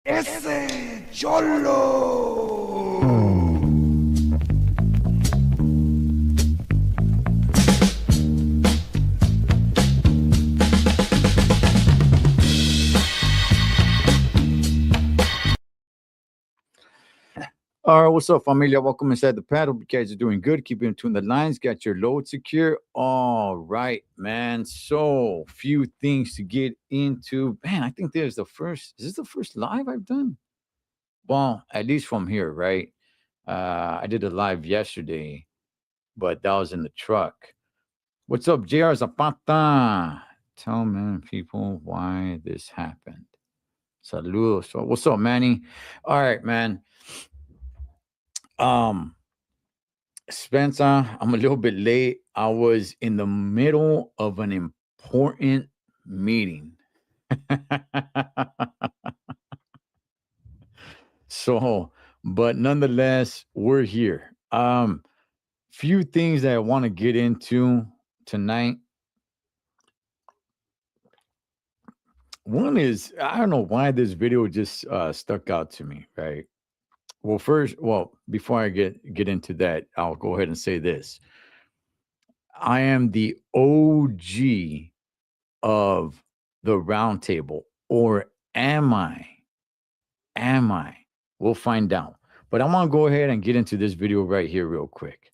Ese cholo. All right, what's up, familia? Welcome inside the pad. Hope you guys are doing good. Keep in between the lines. Got your load secure. All right, man. So few things to get into. Man, I think there's the first. Is this the first live I've done? Well, at least from here, right? I did a live yesterday, but that was in the truck. What's up, JR Zapata? Tell man people why this happened. Saludos. So what's up, Manny? All right, man. Um, Spencer, I'm a little bit late. I was in the middle of an important meeting. So, but nonetheless, we're here. Few things that I want to get into tonight. One is I don't know why this video just stuck out to me, right? Well, before I get into that, I'll go ahead and say this. I am the OG of the round table, or am I? Am I? We'll find out. But I'm gonna go ahead and get into this video right here real quick.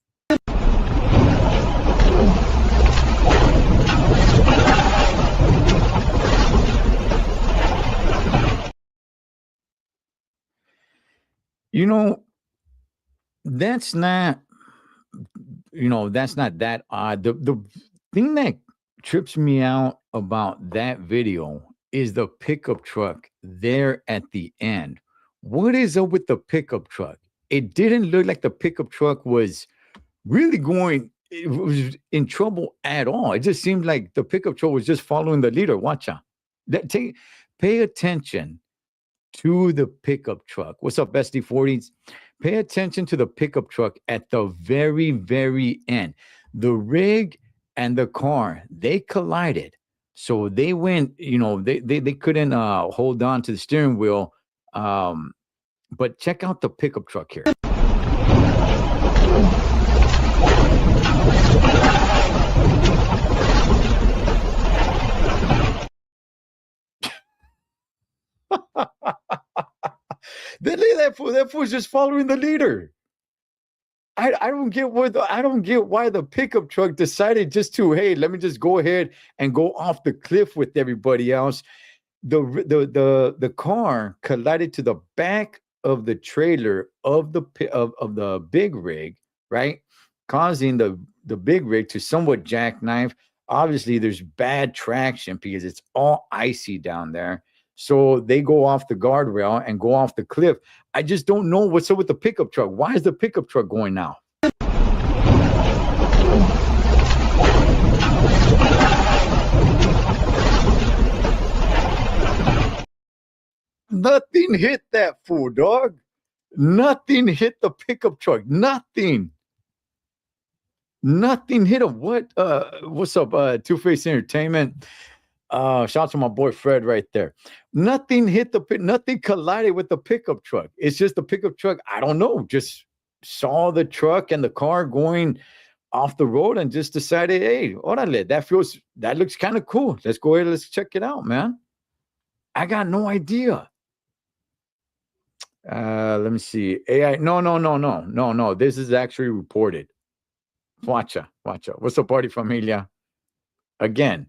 You know, that's not that odd. The thing that trips me out about that video is the pickup truck there at the end. What is up with the pickup truck? It didn't look like the pickup truck was really it was in trouble at all. It just seemed like the pickup truck was just following the leader. Watch out. Pay attention to the pickup truck. What's up, Bestie 40s? Pay attention to the pickup truck at the very, very end. The rig and the car, they collided. So they went, they couldn't hold on to the steering wheel. But check out the pickup truck here. That fool's just following the leader. I don't get why the pickup truck decided just to, hey, let me just go ahead and go off the cliff with everybody else. The car collided to the back of the trailer of the big rig, right? Causing the big rig to somewhat jackknife. Obviously, there's bad traction because it's all icy down there. So they go off the guardrail and go off the cliff. I just don't know what's up with the pickup truck. Why is the pickup truck going now? Nothing hit that fool, dog. Nothing hit the pickup truck. Nothing hit him. What's up, Two-Face Entertainment? Shout out to my boy Fred right there. Nothing collided with the pickup truck. It's just the pickup truck, I don't know, just saw the truck and the car going off the road and just decided, hey, orale, that looks kind of cool. Let's go ahead, let's check it out, man. I got no idea. Let me see. AI. No. This is actually reported. Watcha. What's up, party familia? Again,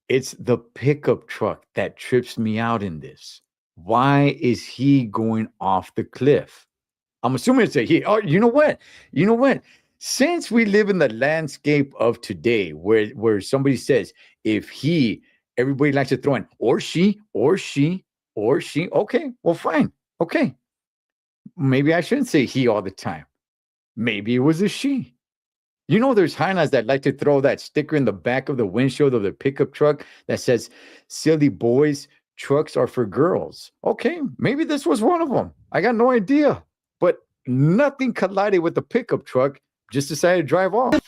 it's the pickup truck that trips me out in this. Why is he going off the cliff? I'm assuming it's a he. Oh, you know what? Since we live in the landscape of today, where somebody says, if everybody likes to throw in, or she. Okay, well, fine. Okay. Maybe I shouldn't say he all the time. Maybe it was a she. You know, there's hyenas that like to throw that sticker in the back of the windshield of the pickup truck that says, silly boys, trucks are for girls. Okay, maybe this was one of them. I got no idea. But nothing collided with the pickup truck. Just decided to drive off.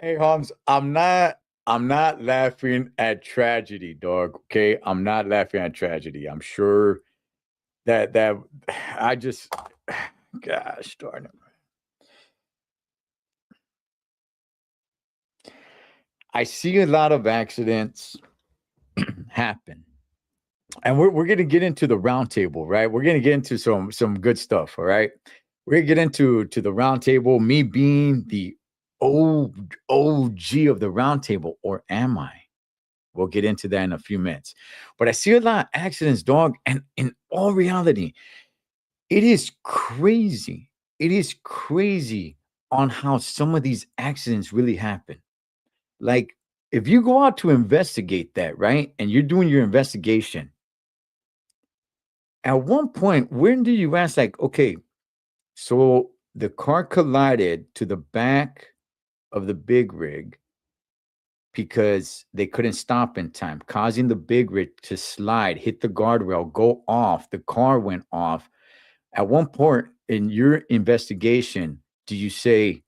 Hey, Holmes, I'm not laughing at tragedy, dog. Okay, I'm not laughing at tragedy. I'm sure that I just, gosh darn it. I see a lot of accidents happen. And we're gonna get into the roundtable, right? We're gonna get into some good stuff, all right? We're gonna get into the roundtable, me being the OG of the roundtable, or am I? We'll get into that in a few minutes. But I see a lot of accidents, dog, and in all reality, it is crazy. It is crazy on how some of these accidents really happen. Like, if you go out to investigate that, right? And you're doing your investigation, at one point, when do you ask, like, okay, so the car collided to the back of the big rig because they couldn't stop in time, causing the big rig to slide, hit the guardrail, go off. The car went off. At one point in your investigation, do you say,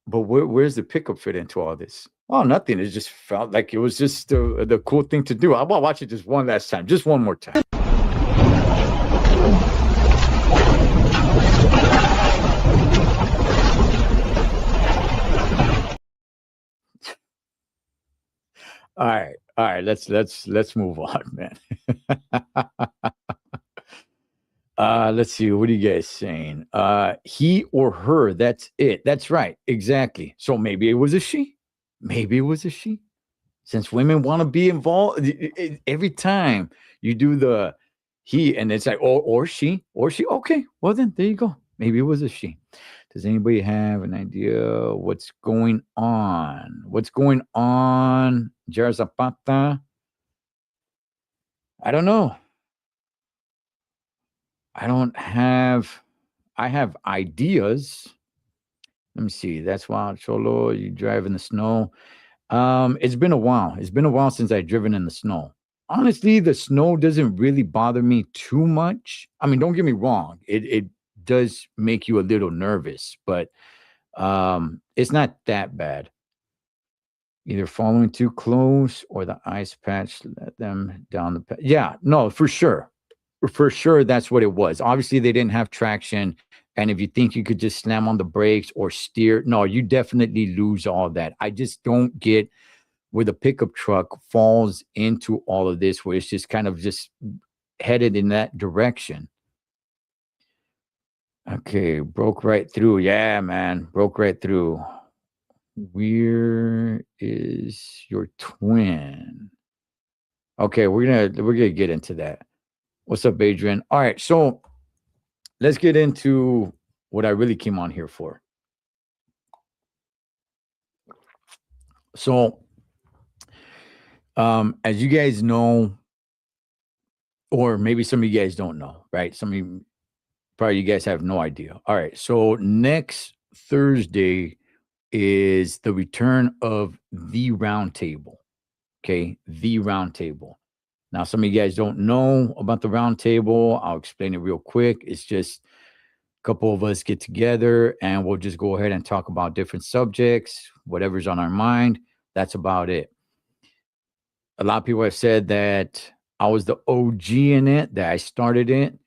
but where's the pickup fit into all this? Oh, nothing. It just felt like it was just the cool thing to do. I want to watch it just one last time, just one more time. All right. Let's move on, man. Let's see. What are you guys saying? He or her. That's it. That's right. Exactly. So maybe it was a she. Maybe it was a she. Since women want to be involved, every time you do the he, and it's like or she. Okay, well then there you go. Maybe it was a she. Does anybody have an idea what's going on? What's going on, Jar Zapata? I don't know. I don't have. I have ideas. Let me see. That's wild, Cholo. You drive in the snow. It's been a while. It's been a while since I've driven in the snow. Honestly, the snow doesn't really bother me too much. I mean, don't get me wrong. It does make you a little nervous, but it's not that bad. Either following too close or the ice patch let them down the yeah, no, for sure. For sure, that's what it was. Obviously, they didn't have traction. And if you think you could just slam on the brakes or steer, no, you definitely lose all that. I just don't get where the pickup truck falls into all of this, where it's just kind of just headed in that direction. Okay, broke right through. Yeah, man, broke right through. Where is your twin? Okay, we're gonna get into that. What's up, Adrian? All right, so let's get into what I really came on here for. So, as you guys know, or maybe some of you guys don't know, right? Some of you, probably you guys have no idea. All right, so next Thursday is the return of the roundtable. Okay, the roundtable. Now, some of you guys don't know about the roundtable. I'll explain it real quick. It's just a couple of us get together and we'll just go ahead and talk about different subjects, whatever's on our mind. That's about it. A lot of people have said that I was the OG in it, that I started it,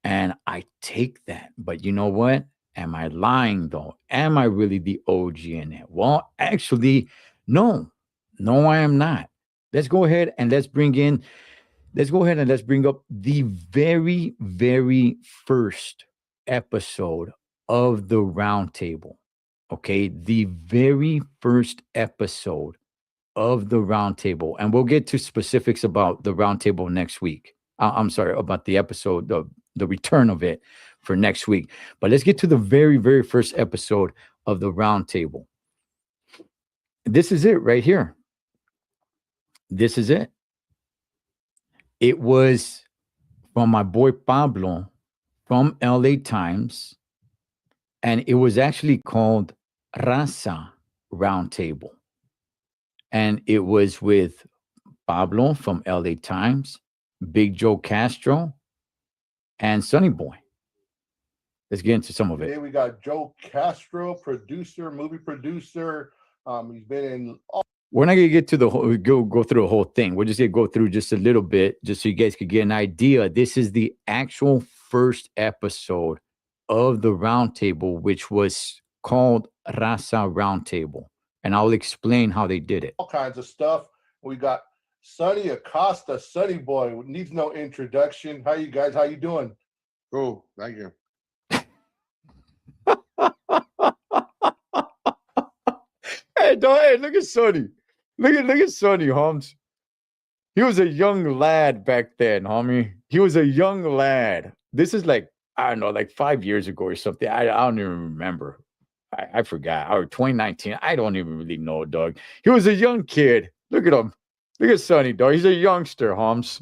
and I take that. But you know what? Am I lying though? Am I really the OG in it? Well, actually, no. No, I am not. Let's go ahead and let's go ahead and let's bring up the very, very first episode of the roundtable. Okay. The very first episode of the roundtable. And we'll get to specifics about the roundtable next week. I'm sorry, about the episode, the return of it for next week. But let's get to the very, very first episode of the roundtable. This is it right here. This is it. It was from my boy Pablo from LA Times, and it was actually called Raza Roundtable. And it was with Pablo from LA Times, Big Joe Castro, and Sonny Boy. Let's get into some of it. Today we got Joe Castro, producer, movie producer, He's been in all We're not gonna get to the whole go through the whole thing. We're just gonna go through just a little bit, just so you guys could get an idea. This is the actual first episode of the roundtable, which was called Raza Roundtable, and I'll explain how they did it. kinds of stuff. We got Sonny Acosta, Sonny Boy, needs no introduction. How you guys? How you doing? Cool. Thank you. Hey, look at Sonny. Look at Sonny, Holmes. He was a young lad back then, homie. He was a young lad. This is like, I don't know, like 5 years ago or something. I don't even remember. I forgot. Or 2019. I don't even really know, dog. He was a young kid. Look at him. Look at Sonny, dog. He's a youngster, Holmes.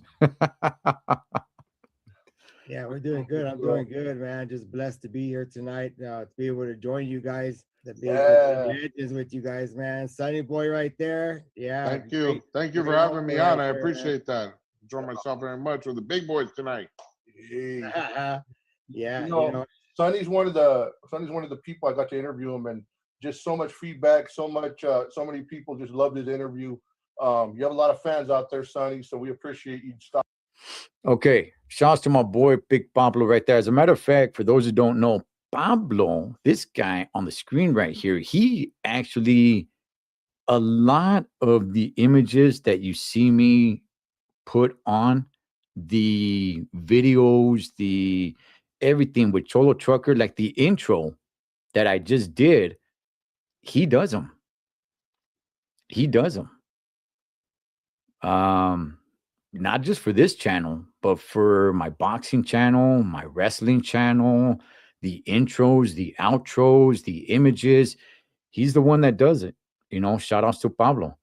Yeah, we're doing good. I'm doing good, man. Just blessed to be here tonight, to be able to join you guys, to be legends with you guys, man. Sonny Boy right there. Yeah. Thank you. Thank you for having me on. I appreciate that. Enjoy myself very much with the big boys tonight. Yeah. Sonny's one of the people I got to interview him, and just so much feedback, so many people just loved his interview. You have a lot of fans out there, Sonny, so we appreciate you stopping. Okay, shouts to my boy Big Pablo right there. As a matter of fact, for those who don't know, Pablo, this guy on the screen right here, he actually, a lot of the images that you see me put on the videos, the everything with Cholo Trucker, like the intro that I just did, he does them. He does them. Not just for this channel, but for my boxing channel, my wrestling channel, the intros, the outros, the images. He's the one that does it. You know, shout outs to Pablo.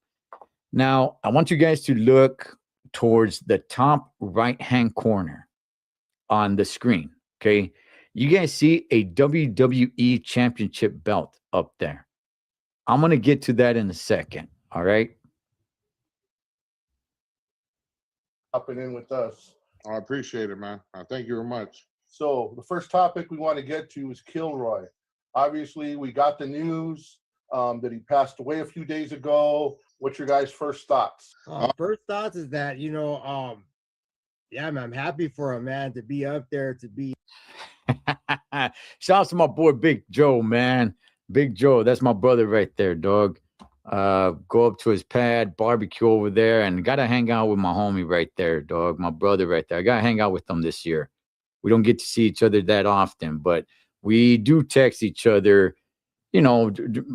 Now, I want you guys to look towards the top right-hand corner on the screen. Okay. You guys see a WWE championship belt up there. I'm going to get to that in a second. All right. Hopping in with us. I appreciate it, man. Thank you very much. So the first topic we want to get to is Kilroy. Obviously, we got the news that he passed away a few days ago. What's your guys' first thoughts? First thoughts is that, yeah, man, I'm happy for him, man, to be up there, to be. Shout out to my boy Big Joe, man. Big Joe, that's my brother right there, dog. Go up to his pad, barbecue over there, and gotta hang out with my homie right there, dog. My brother right there. I gotta hang out with them this year. We don't get to see each other that often, but we do text each other,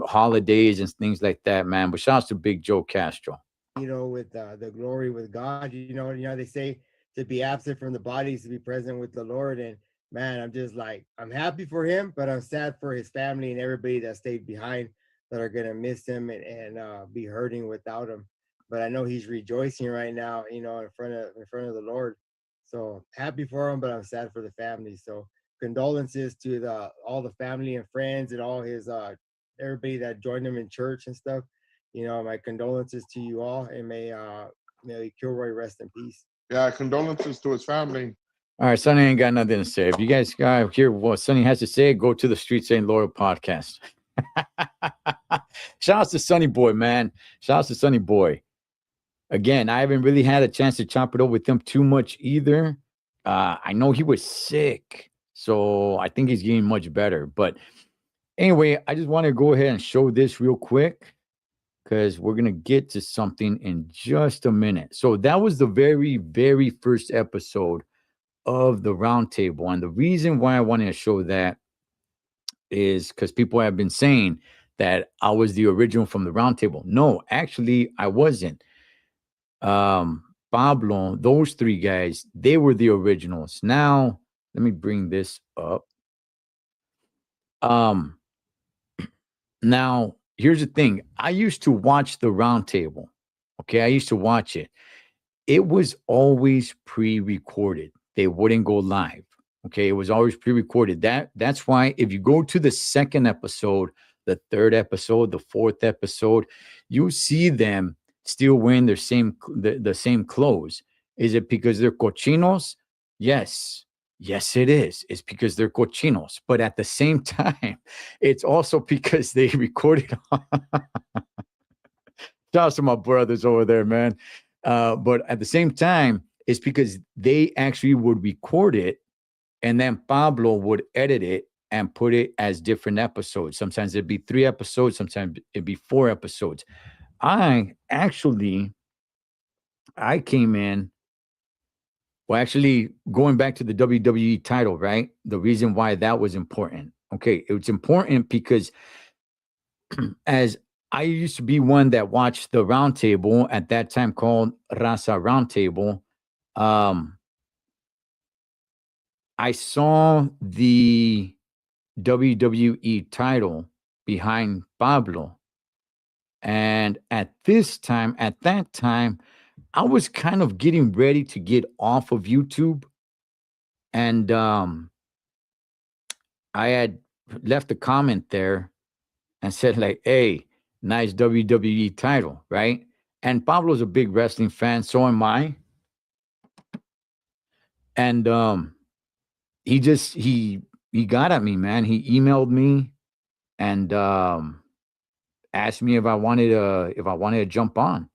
holidays and things like that, man. But shout out to Big Joe Castro. With the glory with God, they say to be absent from the body is to be present with the Lord. And man, I'm just like, I'm happy for him, but I'm sad for his family and everybody that stayed behind, that are gonna miss him and be hurting without him. But I know he's rejoicing right now, in front of the Lord. So happy for him, but I'm sad for the family. So condolences to all the family and friends and all his everybody that joined him in church and stuff. My condolences to you all, and may Kilroy rest in peace. Yeah, condolences to his family. All right, Sonny ain't got nothing to say. If you guys hear what Sonny has to say, go to the Streets Ain't Loyal podcast. Shout out to Sonny Boy, man. Shout out to Sonny Boy. Again, I haven't really had a chance to chop it up with him too much either. I know he was sick, so I think he's getting much better. But anyway, I just want to go ahead and show this real quick, because we're going to get to something in just a minute. So that was the very, very first episode of the Roundtable. And the reason why I wanted to show that is because people have been saying that I was the original from the Roundtable. No, actually, I wasn't. Pablo, those three guys, they were the originals. Now, let me bring this up. Now, here's the thing. I used to watch the Roundtable. Okay, I used to watch it. It was always pre-recorded. They wouldn't go live. Okay, it was always pre-recorded. That's why if you go to the second episode, the third episode, the fourth episode, you see them still wearing the same clothes. Is it because they're cochinos? Yes, it is. It's because they're cochinos. But at the same time, it's also because they recorded Shout out to my brothers over there, man. But at the same time, it's because they actually would record it, and then Pablo would edit it and put it as different episodes. Sometimes it'd be 3 episodes, sometimes it'd be 4 episodes. I came in, well, actually, going back to the WWE title, right? The reason why that was important. Okay, it was important because as I used to be one that watched the Roundtable at that time called Raza Roundtable. I saw the WWE title behind Pablo. And at that time, I was kind of getting ready to get off of YouTube. And I had left a comment there and said, like, hey, nice WWE title, right? And Pablo's a big wrestling fan, so am I. And he got at me, man. He emailed me and asked me if I wanted to jump on.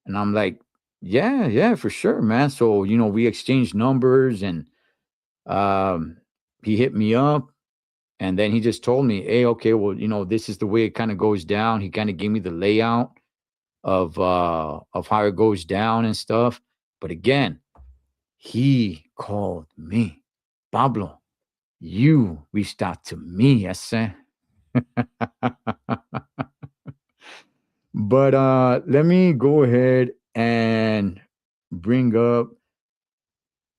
And I'm like, yeah, for sure, man. So, we exchanged numbers, and he hit me up, and then he just told me, hey, okay, well, this is the way it kind of goes down. He kind of gave me the layout of how it goes down and stuff. But again, he called me. Pablo, you reached out to me, I said. But let me go ahead and bring up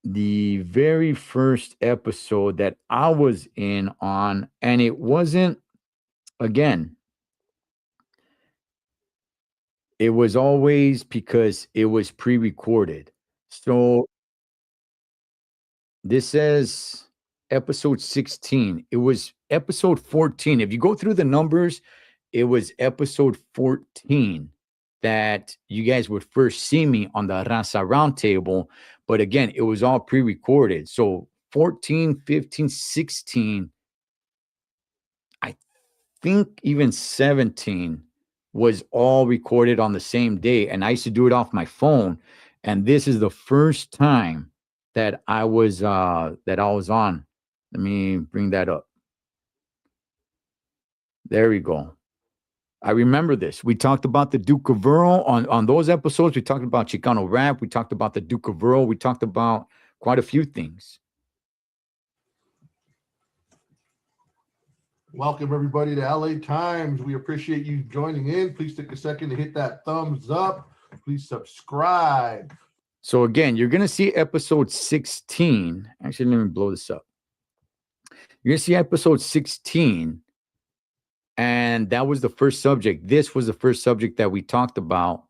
the very first episode that I was in on, and it wasn't, again, it was always because it was pre-recorded. So this says episode 16. It was episode 14. If you go through the numbers, it was episode 14 that you guys would first see me on the Raza Roundtable. But again, it was all pre-recorded. So 14, 15, 16, I think even 17 was all recorded on the same day. And I used to do it off my phone. And this is the first time that I was on. Let me bring that up. There we go. I remember this. We talked about the Duke of Earl on those episodes. We talked about Chicano rap. We talked about the Duke of Earl. We talked about quite a few things. Welcome everybody to LA Times. We appreciate you joining in. Please take a second to hit that thumbs up. Please subscribe. So again, you're going to see episode 16. Actually, let me blow this up. You're going to see episode 16. And that was the first subject. This was the first subject that we talked about.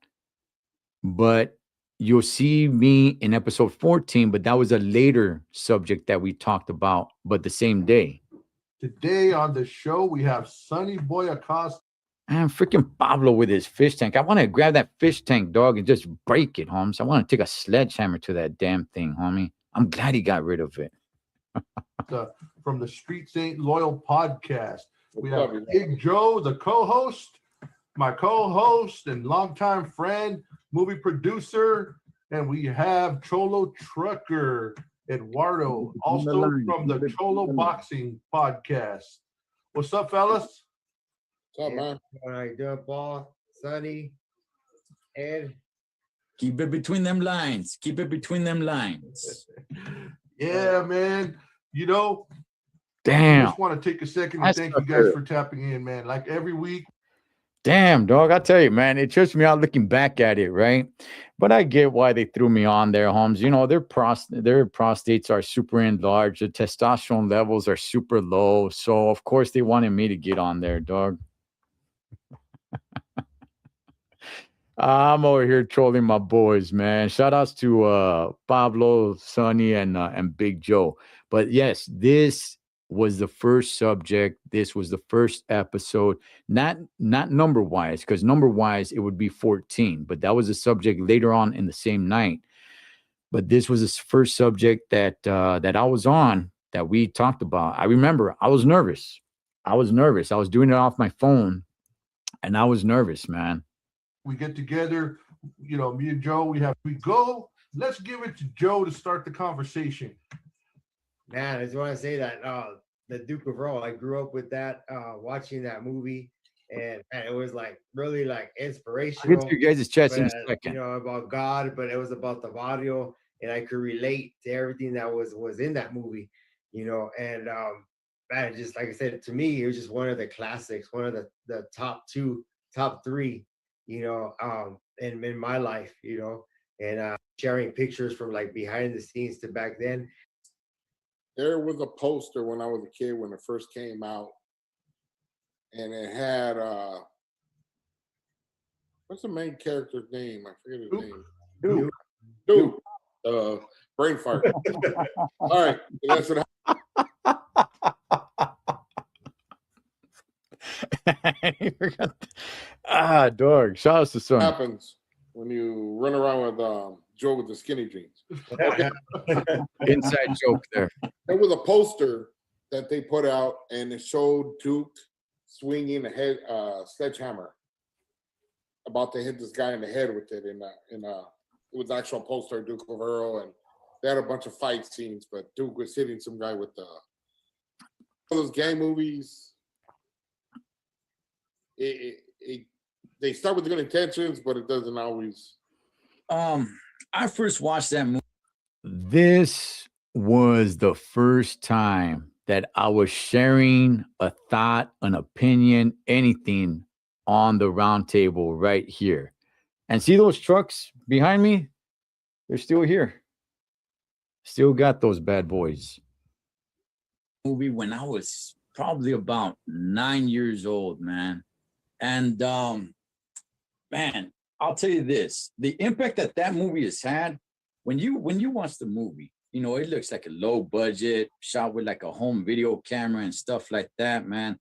But you'll see me in episode 14, but that was a later subject that we talked about, but the same day. Today on the show, we have Sonny Boy Acosta. And freaking Pablo with his fish tank. I want to grab that fish tank, dog, and just break it, homies. I want to take a sledgehammer to that damn thing, homie. I'm glad he got rid of it. From the Streets Ain't Loyal podcast. We have Big Joe, the co-host, my co-host and longtime friend, movie producer, and we have Cholo Trucker, Eduardo, also from the Cholo Boxing podcast. What's up, fellas? What's up, man? All right, doing Paul, Sonny, Ed. Keep it between them lines. Keep it between them lines. Yeah, man. I Damn. just want to take a second and thank you guys for tapping in, man. Like every week. Damn, dog. I tell you, man, it trips me out looking back at it, right? But I get why they threw me on there, Holmes. Their prostates are super enlarged. The testosterone levels are super low. So, of course, they wanted me to get on there, dog. I'm over here trolling my boys, man. Shout outs to Pablo, Sonny, and Big Joe. But yes, this was the first subject. This was the first episode, not number wise, because number wise it would be 14, but that was a subject later on in the same night. But this was the first subject that I was on, that we talked about. I remember I was nervous. I was doing it off my phone, and I was nervous, man. We get together, me and Joe, we go. Let's give it to Joe to start the conversation. Man, I just want to say that the Duke of Earl, I grew up with that, watching that movie, and it was like really like I'll inspirational. get to you guys' chest in a But, second. about God, but it was about the barrio, and I could relate to everything that was in that movie, and man, just like I said, to me, it was just one of the classics, one of the top two, top three, in my life, and sharing pictures from like behind the scenes to back then. There was a poster when I was a kid when it first came out, and it had what's the main character's name? I forget his name. Duke. Brain fart. All right, that's what Dog. Shout out to Sonny. happens when you run around with Joe with the skinny jeans. Okay. Inside joke there. There was a poster that they put out, and it showed Duke swinging a sledgehammer, about to hit this guy in the head with it. It was actual poster of Duke of Earl, and they had a bunch of fight scenes, but Duke was hitting some guy with those gang movies. They start with good intentions, but it doesn't always. I first watched that movie. This was the first time that I was sharing a thought, an opinion, anything on the round table right here. And see those trucks behind me? They're still here. Still got those bad boys. Movie when I was probably about 9 years old, man. And man, I'll tell you this: the impact that movie has had. When you watch the movie, it looks like a low budget, shot with like a home video camera and stuff like that, man.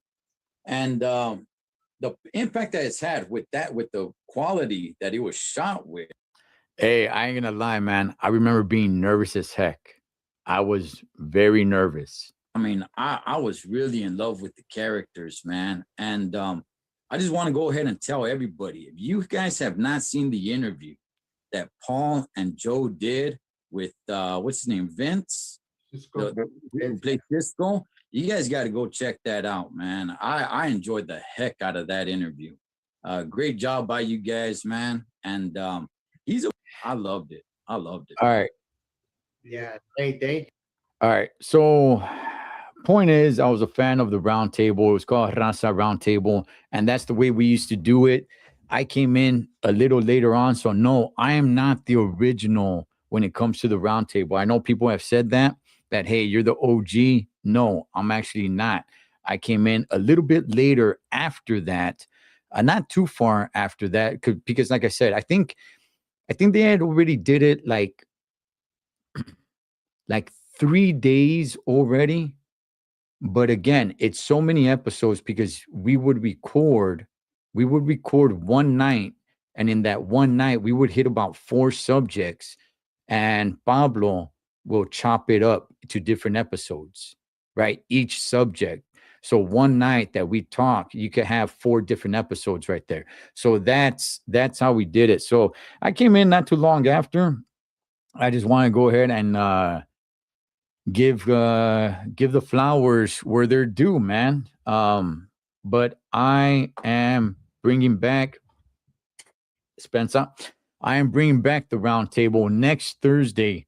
And the impact that it's had with the quality that it was shot with. Hey, I ain't gonna lie, man. I remember being nervous as heck. I was very nervous. I mean, I was really in love with the characters, man. And I just want to go ahead and tell everybody, if you guys have not seen the interview that Paul and Joe did with what's his name, Vince, who played Cisco, you guys got to go check that out, man. I enjoyed the heck out of that interview. Great job by you guys, man. And I loved it. I loved it. All right. Yeah, thank you. All right. So, point is, I was a fan of the round table. It was called Raza Round Table, and that's the way we used to do it. I came in a little later on, so no, I am not the original when it comes to the round table. I know people have said that hey, you're the OG. No, I'm actually not. I came in a little bit later after that, not too far after that, because like I said, I think they had already did it like 3 days already. But again, it's so many episodes because we would record one night, and in that one night we would hit about 4 subjects, and Pablo will chop it up to different episodes, right? Each subject. So one night that we talk, you could have 4 different episodes right there. So that's how we did it. So I came in not too long after. I just want to go ahead and give the flowers where they're due, man. But I am bringing back Spencer. I am bringing back the round table next Thursday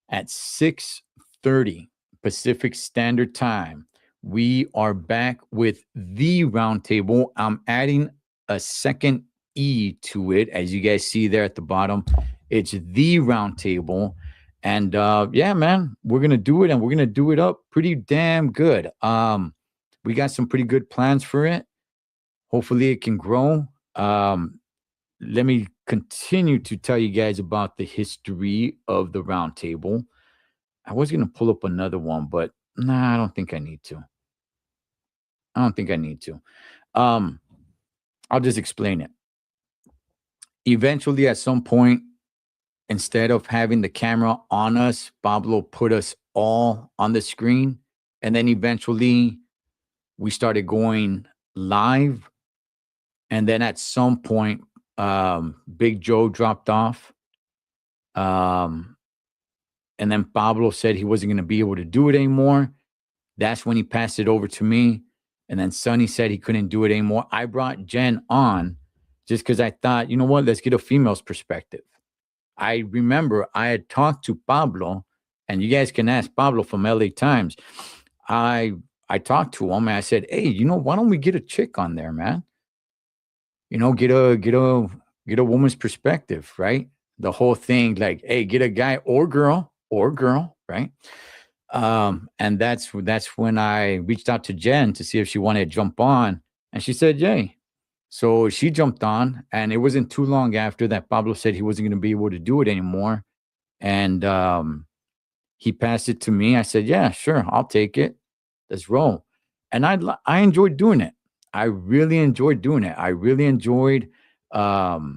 at 6:30 Pacific Standard Time. We are back with the round table. I'm adding a second E to it, as you guys see there at the bottom. It's the round table. And yeah, man, we're gonna do it, and we're gonna do it up pretty damn good. We got some pretty good plans for it. Hopefully it can grow. Let me continue to tell you guys about the history of the round table. I was gonna pull up another one, but nah, I don't think I need to. I'll just explain it. Eventually, at some point, instead of having the camera on us, Pablo put us all on the screen. And then eventually we started going live. And then at some point, Big Joe dropped off. And then Pablo said he wasn't going to be able to do it anymore. That's when he passed it over to me. And then Sonny said he couldn't do it anymore. I brought Jen on just because I thought, you know what, let's get a female's perspective. I remember I had talked to Pablo, and you guys can ask Pablo from LA Times. I talked to him and I said, hey, you know, why don't we get a chick on there, man? You know, get a woman's perspective, right? The whole thing, like, hey, get a guy or girl, right? And that's when I reached out to Jen to see if she wanted to jump on, and she said yay. So she jumped on, and it wasn't too long after that Pablo said he wasn't going to be able to do it anymore, and he passed it to me. I said, yeah, sure, I'll take it. Let's roll. And I enjoyed doing it. I really enjoyed doing it. I really enjoyed the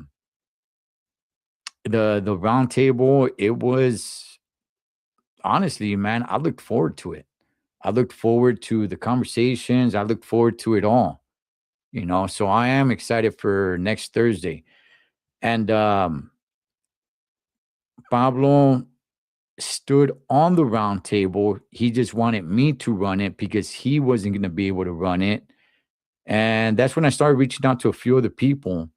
round table. It was, honestly, man, I looked forward to it. I looked forward to the conversations. I looked forward to it all. You know, so I am excited for next Thursday. And Pablo stood on the round table. He just wanted me to run it because he wasn't going to be able to run it. And that's when I started reaching out to a few other people.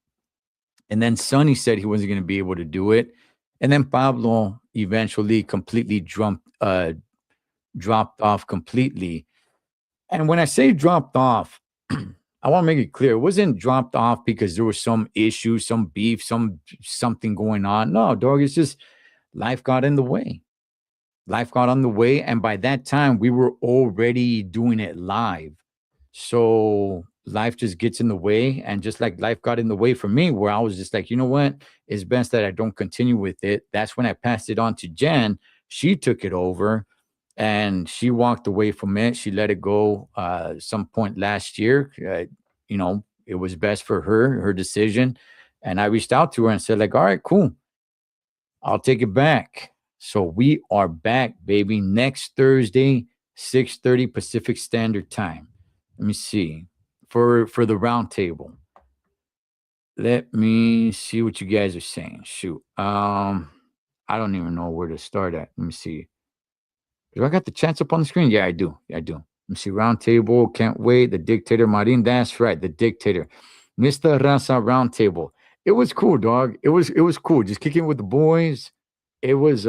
And then Sonny said he wasn't going to be able to do it. And then Pablo eventually completely dropped off completely. And when I say dropped off, I want to make it clear. It wasn't dropped off because there was some issue, some beef, something going on. No, dog, it's just life got in the way. Life got on the way. And by that time, we were already doing it live. So life just gets in the way. And just like life got in the way for me, where I was just like, you know what? It's best that I don't continue with it. That's when I passed it on to Jen. She took it over and she walked away from it. She let it go some point last year. You know, it was best for her decision. And I reached out to her and said, like, all right, cool. I'll take it back. So we are back, baby. Next Thursday, 6:30 Pacific Standard Time. Let me see. For the round table. Let me see what you guys are saying. Shoot. I don't even know where to start at. Let me see. Do I got the chats up on the screen? Yeah, I do. Let me see. Round table. Can't wait. The dictator, Marin. That's right. The dictator. Mr. Raza round table. It was cool, dog. It was cool. Just kicking with the boys. It was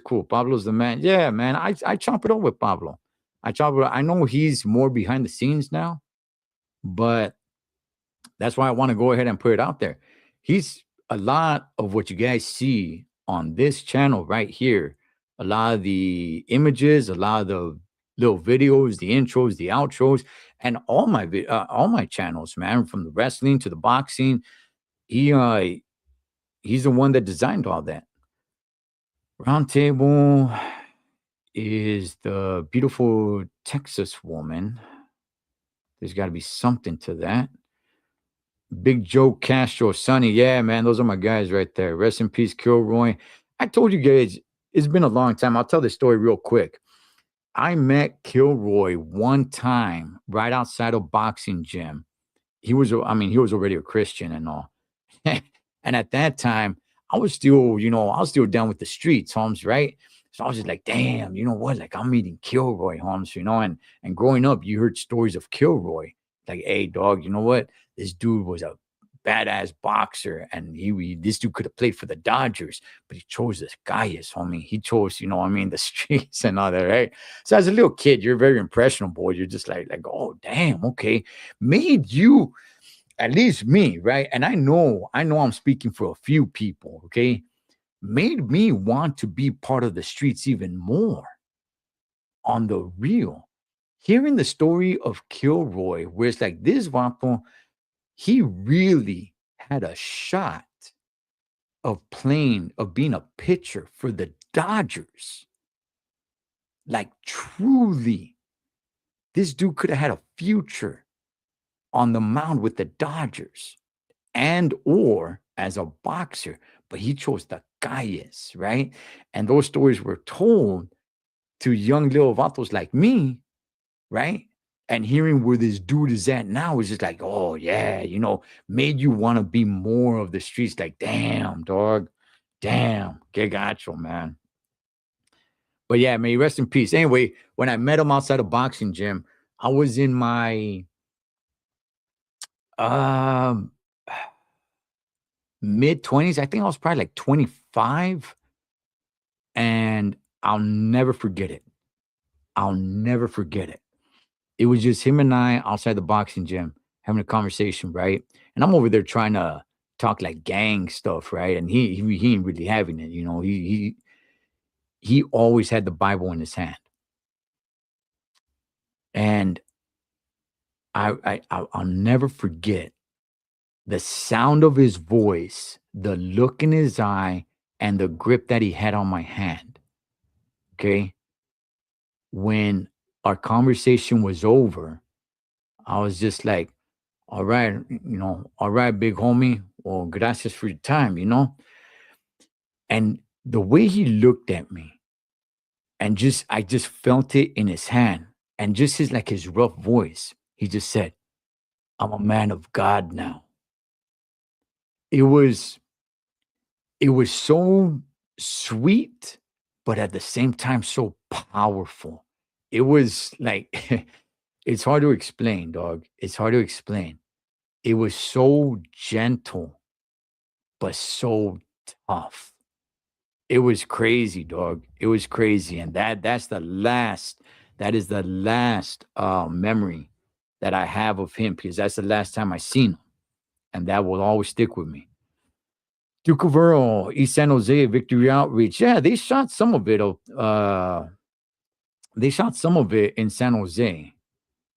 cool. Pablo's the man. Yeah, man. I chop it up with Pablo. I know he's more behind the scenes now, but that's why I want to go ahead and put it out there. He's a lot of what you guys see on this channel right here. A lot of the images, a lot of the little videos, the intros, the outros, and all my channels, man, from the wrestling to the boxing. He's the one that designed all that. Roundtable is the beautiful Texas woman. There's got to be something to that. Big Joe Castro, Sonny. Yeah, man, those are my guys right there. Rest in peace, Kilroy. I told you guys, it's been a long time. I'll tell this story real quick. I met Kilroy one time right outside a boxing gym. He was already a Christian and all. And at that time, I was still down with the streets, Holmes, right? So I was just like, damn, you know what? Like, I'm meeting Kilroy, Holmes, you know, and growing up, you heard stories of Kilroy. Like, hey, dog, you know what? This dude was a badass boxer, and this dude could have played for the Dodgers, but he chose this Gaius, homie. He chose, you know what I mean, the streets and all that, right? So as a little kid, you're very impressionable. You're just like, oh, damn, okay. Made you, at least me, right? And I know I'm speaking for a few people, okay? Made me want to be part of the streets even more on the real. Hearing the story of Kilroy, where it's like this Vato, he really had a shot of being a pitcher for the Dodgers. Like, truly, this dude could have had a future on the mound with the Dodgers and or as a boxer, but he chose the Gaius, right? And those stories were told to young little vatos like me, right? And hearing where this dude is at now is just like, oh yeah, you know, made you want to be more of the streets. Like, damn, dog. Damn. Que gacho, man. But yeah, may he rest in peace. Anyway, when I met him outside a boxing gym, I was in my um mid-20s. I think I was probably like 25. And I'll never forget it. I'll never forget it. It was just him and I outside the boxing gym having a conversation, right? And I'm over there trying to talk like gang stuff, right? And he ain't really having it, you know. He always had the Bible in his hand. And I'll never forget the sound of his voice, the look in his eye, and the grip that he had on my hand. Okay. When our conversation was over, I was just like, all right, all right, big homie. Well, gracias for your time, you know? And the way he looked at me and I just felt it in his hand and just his rough voice. He just said, I'm a man of God now. It was so sweet, but at the same time, so powerful. It was like, it's hard to explain, dog. It's hard to explain. It was so gentle, but so tough. It was crazy, dog. It was crazy. And that is the last memory that I have of him, because that's the last time I seen him. And that will always stick with me. Duke of Earl, East San Jose, Victory Outreach. Yeah, they shot some of it. They shot some of it in San Jose.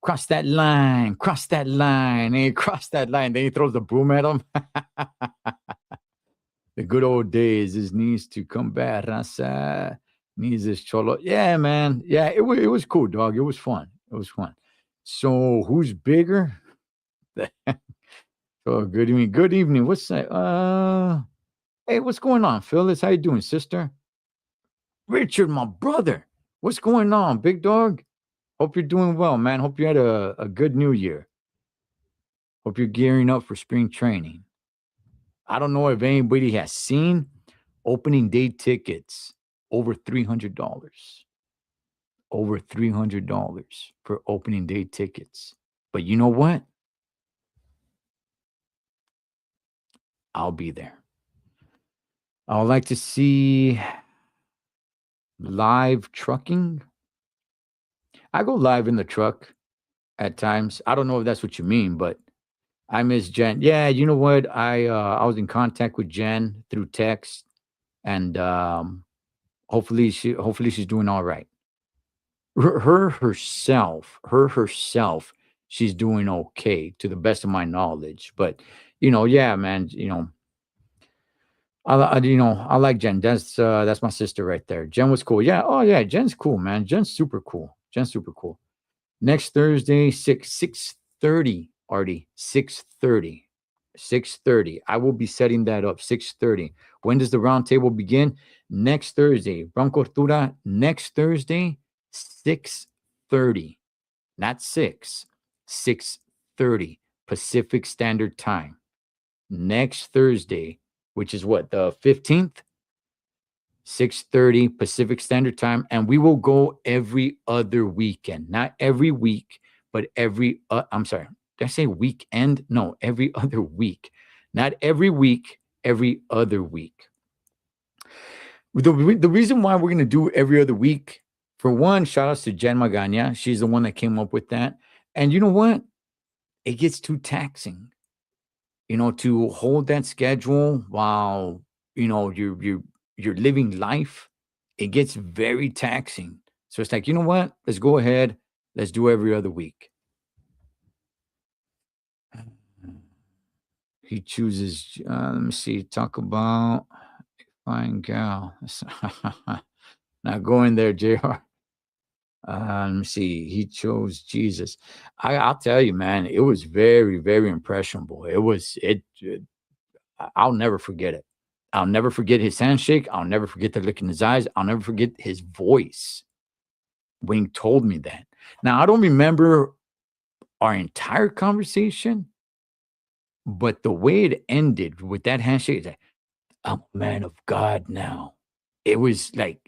Cross that line, and he crossed that line. Then he throws the broom at him. The good old days. His needs to combat raza. Needs his cholo. Yeah, man. Yeah, it was cool, dog. It was fun. It was fun. So who's bigger? Oh, good evening. Good evening. What's that? Hey, what's going on, Phyllis? How you doing, sister? Richard, my brother. What's going on, big dog? Hope you're doing well, man. Hope you had a good new year. Hope you're gearing up for spring training. I don't know if anybody has seen opening day tickets, over $300. Over $300 for opening day tickets. But you know what? I'll be there. I would like to see live trucking. I go live in the truck at times. I don't know if that's what you mean, but I miss Jen. Yeah, you know what? I was in contact with Jen through text, and hopefully she's doing all right. Her herself, she's doing okay to the best of my knowledge. But yeah, man, I like Jen. That's my sister right there. Jen was cool. Yeah. Oh yeah, Jen's cool, man. Jen's super cool. Next Thursday, 6:30, Artie. 6:30. 6:30. I will be setting that up. 6:30. When does the round table begin? Next Thursday. Bronco Cultura, next Thursday, 6:30. Not 6. 6:30 Pacific Standard Time. Next Thursday, which is what, the 15th? 6:30 Pacific Standard Time, and we will go every other weekend. Not every week, but I'm sorry, did I say weekend? No, every other week. Not every week, every other week. The reason why we're going to do every other week, for one, shout outs to Jen Magana. She's the one that came up with that. And you know what? It gets too taxing, to hold that schedule while, you're living life. It gets very taxing. So it's like, you know what? Let's go ahead. Let's do every other week. He chooses, let me see, talk about fine gal. Now go in there, JR. Let me see. He chose Jesus. I'll tell you, man, it was very, very impressionable. I'll never forget it. I'll never forget his handshake. I'll never forget the look in his eyes. I'll never forget his voice when he told me that. Now, I don't remember our entire conversation, but the way it ended with that handshake, it's like, I'm a man of God now. It was like,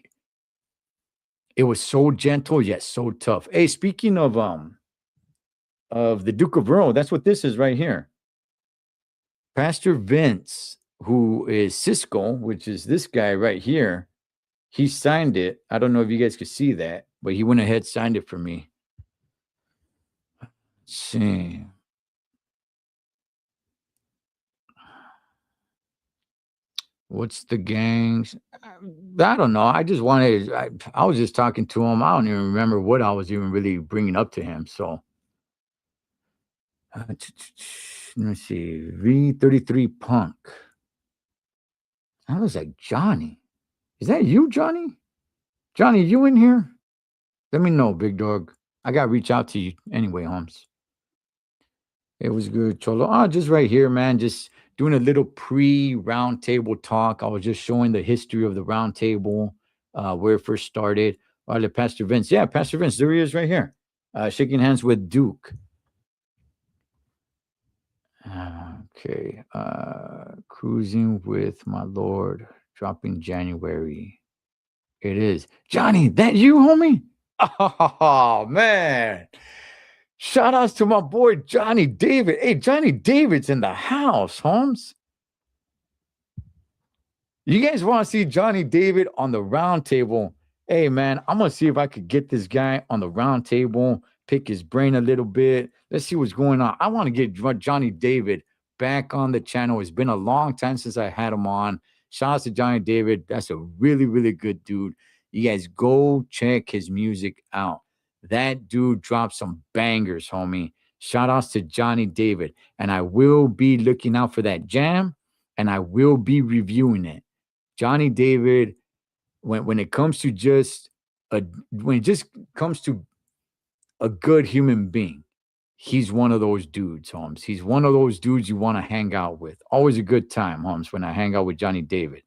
it was so gentle yet so tough. Hey, speaking of the Duke of Earl, that's what this is right here. Pastor Vince, who is Cisco, which is this guy right here, he signed it. I don't know if you guys could see that, but he went ahead, signed it for me. Let's see. What's the gangs? I don't know. I just wanted, I was just talking to him. I don't even remember what I was even really bringing up to him. So, let me see. V33 Punk. I was like, Johnny. Is that you, Johnny? Johnny, you in here? Let me know, big dog. I got to reach out to you anyway, Holmes. It was good, Cholo. Oh, just right here, man. Just doing a little pre-round table talk. I was just showing the history of the round table, where it first started. Pastor Vince. Yeah, Pastor Vince, there he is right here. Shaking hands with Duke. Okay. Cruising with my Lord. Dropping January. It is. Johnny, that you, homie? Oh, man. Shout outs to my boy Johnny David. Hey, Johnny David's in the house, Holmes. You guys want to see Johnny David on the round table? Hey, man, I'm going to see if I could get this guy on the round table, pick his brain a little bit. Let's see what's going on. I want to get Johnny David back on the channel. It's been a long time since I had him on. Shout out to Johnny David. That's a really, really good dude. You guys go check his music out. That dude dropped some bangers, homie. Shout outs to Johnny David. And I will be looking out for that jam, and I will be reviewing it. Johnny David, when it comes to when it just comes to a good human being, he's one of those dudes, Holmes. He's one of those dudes you want to hang out with. Always a good time, Holmes, when I hang out with Johnny David.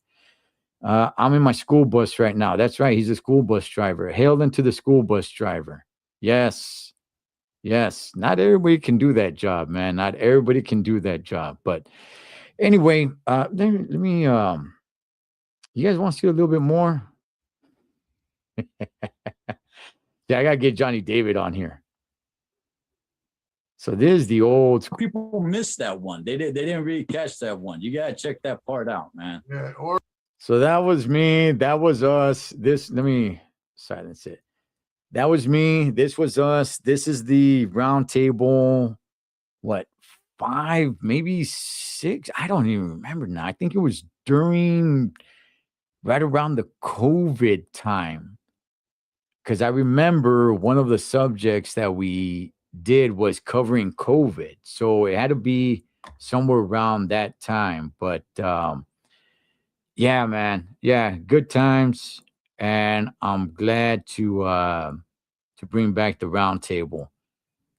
I'm in my school bus right now. That's right. He's a school bus driver. Hail into the school bus driver. Yes. Yes. Not everybody can do that job, man. Not everybody can do that job. But anyway, let me you guys want to see a little bit more? Yeah, I gotta get Johnny David on here. So this is the old people missed that one. They didn't really catch that one. You gotta check that part out, man. Yeah, so that was me. That was us. Let me silence it. That was me. This was us. This is the round table. What, 5, maybe 6? I don't even remember now. I think it was right around the COVID time. Because I remember one of the subjects that we did was covering COVID. So it had to be somewhere around that time. But yeah, man. Yeah, good times. And I'm glad to bring back the round table.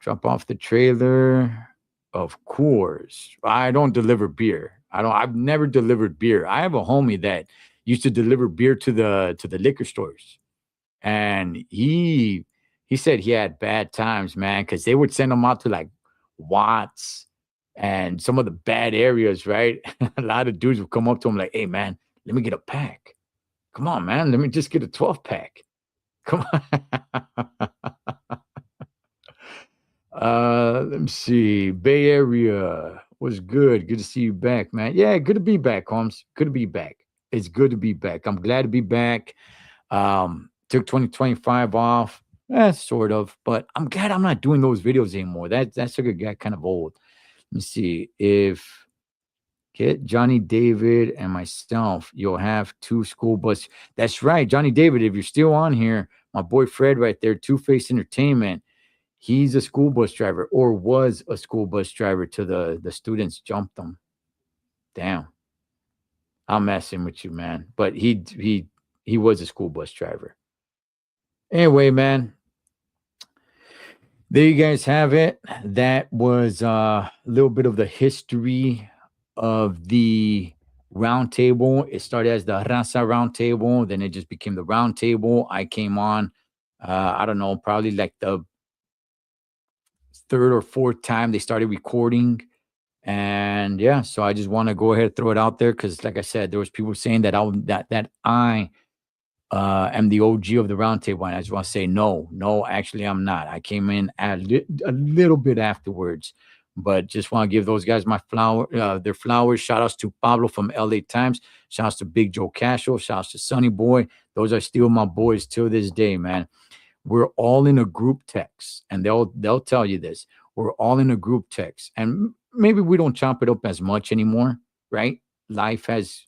Drop off the trailer. Of course. I don't deliver beer. I've never delivered beer. I have a homie that used to deliver beer to the liquor stores. And he said he had bad times, man, because they would send him out to like Watts and some of the bad areas, right? A lot of dudes would come up to him like, hey, man, let me get a pack. Come on, man. Let me just get a 12-pack. Come on. Let me see. Bay Area was good. Good to see you back, man. Yeah, good to be back, Holmes. Good to be back. It's good to be back. I'm glad to be back. Took 2025 off, sort of, but I'm glad I'm not doing those videos anymore. That sucker got kind of old. Let me see. If get Johnny David and myself, you'll have 2 school bus. That's right, Johnny David. If you're still on here, my boy Fred right there, Two-Face Entertainment. He's a school bus driver, or was a school bus driver till the students jumped him. Damn. I'm messing with you, man. But he was a school bus driver. Anyway, man, there you guys have it. That was a little bit of the history of the round table. It started as the Raza round table, then it just became the round table. I came on, I don't know, probably like the third or fourth time they started recording. And yeah, so I just want to go ahead and throw it out there because, like I said, there was people saying that I am the OG of the roundtable, and I just want to say no, actually I'm not. I came in a little bit afterwards, but just want to give those guys their flowers. Shout outs to Pablo from LA Times. Shout outs to Big Joe Castro. Shout outs to Sonny Boy. Those are still my boys till this day, man. We're all in a group text, and they'll tell you this. We're all in a group text, and maybe we don't chop it up as much anymore, right? Life does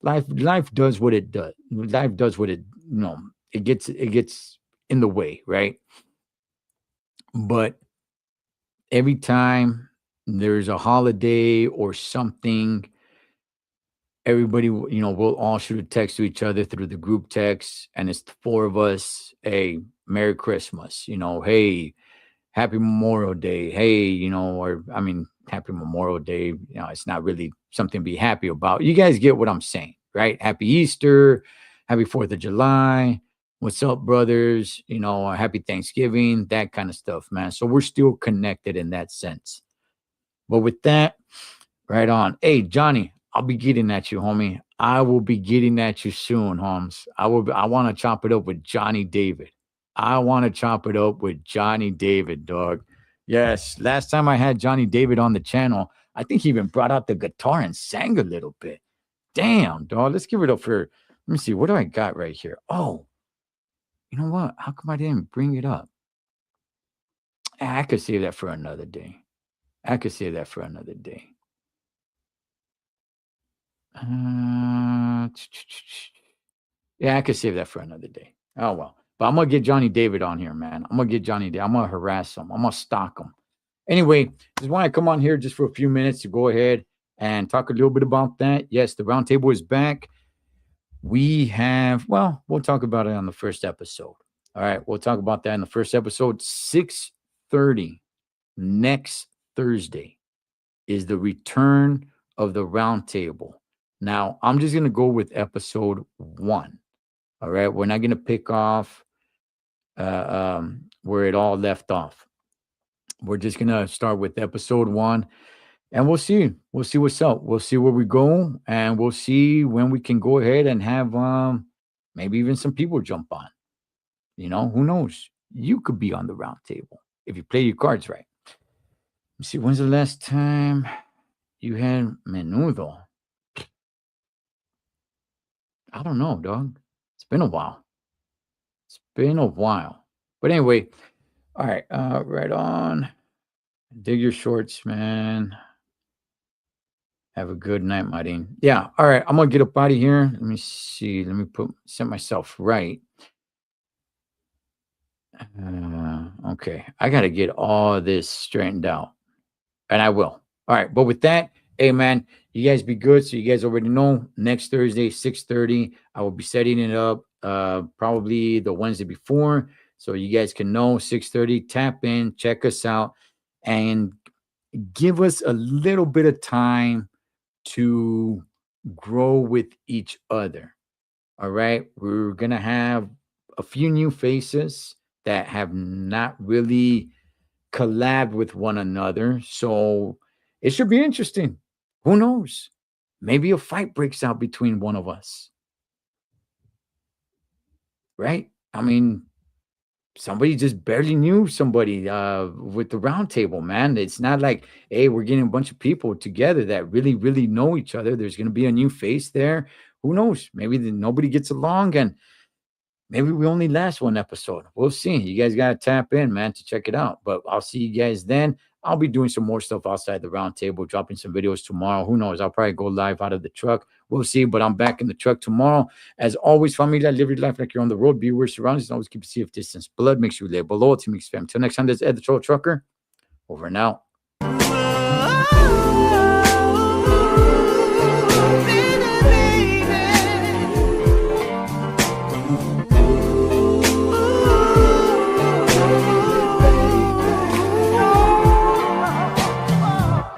what it does. Life does what it, it gets in the way, right? But every time there's a holiday or something, everybody, we'll all shoot a text to each other through the group text, and it's the four of us. Hey, Merry Christmas. Hey, Happy Memorial Day. Hey, Happy Memorial Day. It's not really something to be happy about. You guys get what I'm saying, right? Happy Easter, Happy 4th of July. What's up, brothers? Happy Thanksgiving, that kind of stuff, man. So we're still connected in that sense. But with that, right on. Hey, Johnny, I'll be getting at you, homie. I will be getting at you soon, Holmes. I want to chop it up with Johnny David. I want to chop it up with Johnny David, dog. Yes, last time I had Johnny David on the channel, I think he even brought out the guitar and sang a little bit. Damn, dog. Let's give it up for, let me see. What do I got right here? Oh, you know what? How come I didn't bring it up? I could save that for another day. Yeah, I could save that for another day. Oh, well. But I'm going to get Johnny David on here, man. I'm going to get Johnny David. I'm going to harass him. I'm going to stalk him. Anyway, just want to come on here just for a few minutes to go ahead and talk a little bit about that. Yes, the roundtable is back. We'll talk about it on the first episode. All right, we'll talk about that in the first episode. 6:30 next Thursday is the return of the roundtable. Now, I'm just going to go with episode 1. All right, we're not going to pick off where it all left off. We're just going to start with episode 1, and we'll see. We'll see what's up. We'll see where we go, and we'll see when we can go ahead and have maybe even some people jump on. Who knows? You could be on the roundtable if you play your cards right. Let's see, when's the last time you had menudo? I don't know, dog. It's been a while. But anyway, all right, right on. Dig your shorts, man. Have a good night, Martin. Yeah, all right, I'm going to get up out of here. Let me see. Let me set myself right. Okay, I got to get all this straightened out, and I will. All right, but with that, hey, man, you guys be good. So you guys already know, next Thursday, 6:30, I will be setting it up probably the Wednesday before. So you guys can know, 6:30, tap in, check us out, and give us a little bit of time to grow with each other. All right, we're going to have a few new faces that have not really collabed with one another. So it should be interesting. Who knows? Maybe a fight breaks out between one of us. Right? I mean, somebody just barely knew somebody with the round table, man. It's not like, hey, we're getting a bunch of people together that really, really know each other. There's going to be a new face there. Who knows? Maybe nobody gets along, and maybe we only last one episode. We'll see. You guys got to tap in, man, to check it out. But I'll see you guys then. I'll be doing some more stuff outside the round table, dropping some videos tomorrow. Who knows? I'll probably go live out of the truck. We'll see. But I'm back in the truck tomorrow. As always, familia, live your life like you're on the road. Be where surroundings. Always keep a safe distance. Blood makes you live below. Team makes fam. Till next time, this is Ed the Troll Trucker. Over and out.